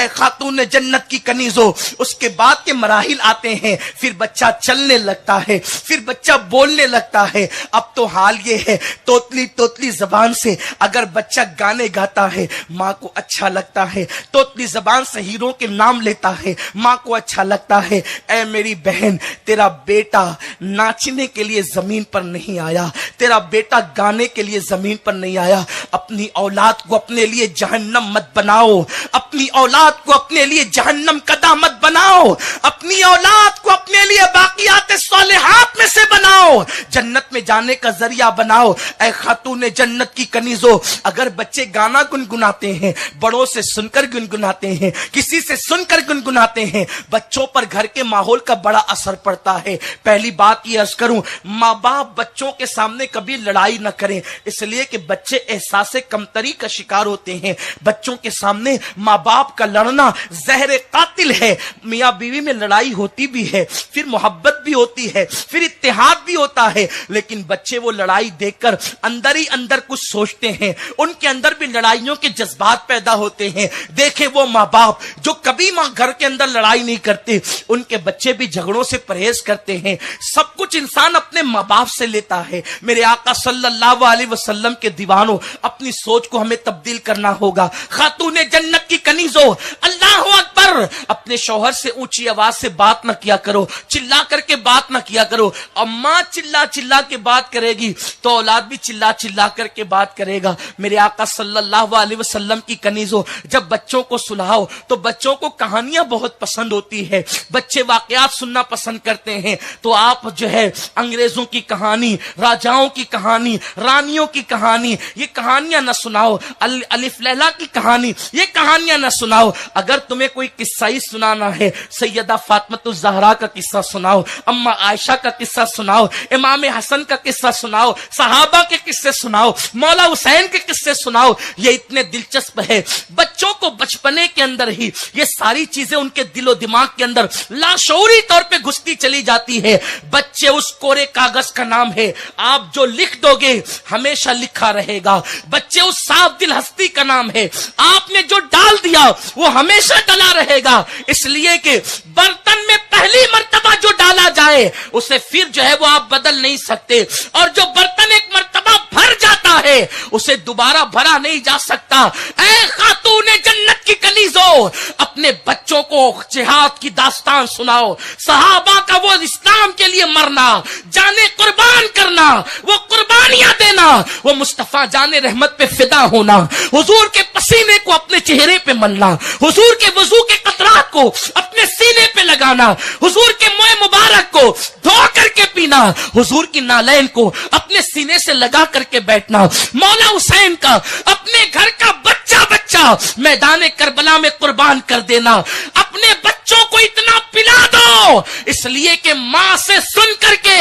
اے خاتون جنت کی کنیزو، اس کے بعد کے مراحل آتے ہیں، پھر بچہ چلنے لگتا ہے، پھر بچہ بولنے لگتا ہے۔ اب تو حال یہ ہے توتلی توتلی زبان سے اگر بچہ گانے گاتا ہے ماں کو اچھا لگتا ہے، توتلی زبان سے ہیرو کے نام لیتا ہے ماں کو اچھا لگتا ہے۔ اے میری بہن، تیرا بیٹا ناچنے کے لیے زمین پر نہیں آیا، تیرا بیٹا گانے کے لیے زمین پر نہیں آیا۔ اپنی اولاد کو اپنے لیے جہنم مت بناؤ، اپنی اولاد کو اپنے لیے جہنم قدا مت بناؤ، اپنی اولاد کو اپنے لیے باقیات صالحات میں سے بناؤ، جنت میں جانے کا ذریعہ بناؤ۔ اے خاتون جنت کی کنیزو، اگر بچے گانا گنگناتے ہیں، بڑوں سے سن کر گنگناتے ہیں، کسی سے سن کر گنگناتے ہیں، بچوں پر گھر کے ماحول کا بڑا اثر پڑتا ہے۔ پہلی بات یہ عرض کروں، ماں باپ بچوں کے سامنے کبھی لڑائی نہ کریں، اس لیے کہ بچے احساس کمتری کا شکار ہوتے ہیں۔ بچوں کے سامنے ماں باپ کا لڑنا زہر قاتل ہے۔ میاں بیوی میں لڑائی ہوتی بھی ہے، پھر محبت بھی ہوتی ہے، پھر اتحاد بھی ہوتا ہے، لیکن بچے وہ لڑائی دیکھ کر اندر ہی اندر کچھ سوچتے ہیں، ان کے اندر بھی لڑائیوں کے جذبات پیدا ہوتے ہیں۔ دیکھیں وہ ماں باپ جو کبھی گھر کے اندر لڑائی نہیں کرتے، ان کے بچے بھی جھگڑوں سے پرہیز کرتے ہیں۔ سب کچھ انسان اپنے ماں باپ سے لیتا ہے۔ میرے آقا صلی اللہ علیہ وسلم کے دیوانوں، اپنی سوچ کو ہمیں تبدیل کرنا ہوگا۔ خاتون جنت کی کنیزو، اللہ اکبر، اپنے شوہر سے اونچی آواز سے بات نہ کیا کرو، چلا کر کے بات نہ کیا کرو۔ اماں چلا چلا کے بات کرے گی تو اولاد بھی چلا چلا کر کے بات کرے گا۔ میرے آقا صلی اللہ علیہ وسلم کی کنیزو، جب بچوں کو سلاؤ تو بچوں کو کہانیاں بہت پسند ہوتی ہے، بچے واقعات سننا پسند کرتے ہیں، تو آپ جو ہے انگریزوں کی کہانی، راجاؤں کی کہانی، رانیوں کی کہانی، یہ کہانیاں نہ سناؤ۔ الف لیلا کی کہانی، یہ کہانیاں نہ سناؤ۔ اگر تمہیں کوئی قصہ ہی سنانا ہے، سیدہ فاطمہ الزہرا کا قصہ سناؤ، اما عائشہ کا قصہ سناؤ، امام حسن کا قصہ سناؤ، صحابہ کے قصے سناؤ، مولا حسین کے قصے سناؤ، یہ اتنے دلچسپ ہے۔ بچوں کو بچپنے کے اندر ہی یہ ساری چیزیں ان کے دل و دماغ کے اندر لاشعوری طور پہ گھستی چلی جاتی ہے۔ بچے اس کورے کاغذ کا نام ہے، آپ جو لکھ دو گے ہمیشہ لکھا رہے گا۔ بچے اس صاف دل ہستی کا نام ہے، آپ نے جو ڈال دیا وہ ہمیشہ ڈلا رہے گا، اس لیے کہ برتن میں پہلی مرتبہ جو ڈالا جائے اسے پھر جو ہے وہ آپ بدل نہیں سکتے، اور جو برتن ایک مرتبہ بھر جاتا ہے اسے دوبارہ بھرا نہیں جا سکتا۔ اے خاتون جنت کی کنیزو، اپنے بچوں کو جہاد کی داستان سناؤ، صحابہ کا وہ اسلام کے لیے مرنا، جانے قربان کرنا، وہ قربانیاں دینا، وہ مصطفیٰ جان رحمت پہ فدا ہونا، حضور کے پسینے کو اپنے چہرے پہ ملنا، حضور کے وضو کے قطرات کو اپنے سینے پہ لگانا، حضور کے منہ مبارک کو دھو کر کے پینا، حضور کی نالین کو اپنے سینے سے لگا کر کے بیٹھنا، مولا حسین کا اپنے گھر کا بچہ بچہ میدان کربلا میں قربان کر دینا۔ اپنے بچوں کو اتنا پلا دو اس لیے کہ ماں سے سن کر کے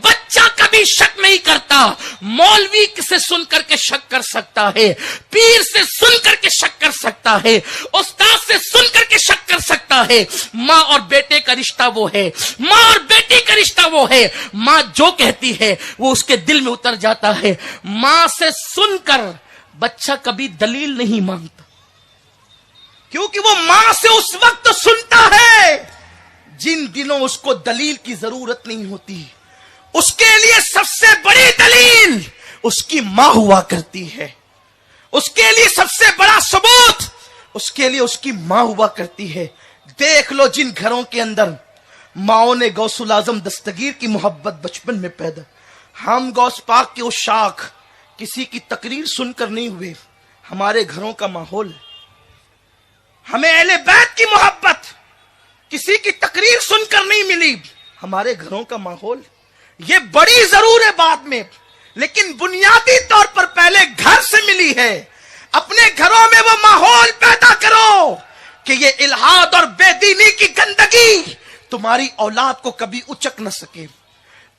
بچہ کبھی شک نہیں کرتا۔ مولوی سے سن کر کے شک کر سکتا ہے، پیر سے سن کر کے شک کر سکتا ہے، استاد سے سن کر کے شک کر سکتا ہے۔ ماں اور بیٹے کا رشتہ وہ ہے، ماں اور بیٹی کا رشتہ وہ ہے، ماں جو کہتی ہے وہ اس کے دل میں اتر جاتا ہے۔ ماں سے سن کر بچہ کبھی دلیل نہیں مانگتا، کیونکہ وہ ماں سے اس وقت سنتا ہے جن دنوں اس کو دلیل کی ضرورت نہیں ہوتی۔ اس کے لیے سب سے بڑی دلیل اس کی ماں ہوا کرتی ہے، اس کے لیے سب سے بڑا ثبوت اس کے لیے اس کی ماں ہوا کرتی ہے۔ دیکھ لو جن گھروں کے اندر ماؤں نے غوث العظم دستگیر کی محبت بچپن میں پیدا، ہم غوث پاک کے عشاق کسی کی تقریر سن کر نہیں ہوئے، ہمارے گھروں کا ماحول ہے۔ ہمیں اہل بیت کی محبت کسی کی تقریر سن کر نہیں ملی، ہمارے گھروں کا ماحول۔ یہ بڑی ضرور ہے بعد میں، لیکن بنیادی طور پر پہلے گھر سے ملی ہے۔ اپنے گھروں میں وہ ماحول پیدا کرو کہ یہ الہاد اور بے دینی کی گندگی تمہاری اولاد کو کبھی اچک نہ سکے،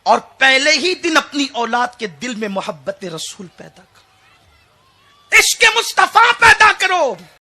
اور پہلے ہی دن اپنی اولاد کے دل میں محبت رسول پیدا کرو، عشق مصطفیٰ پیدا کرو۔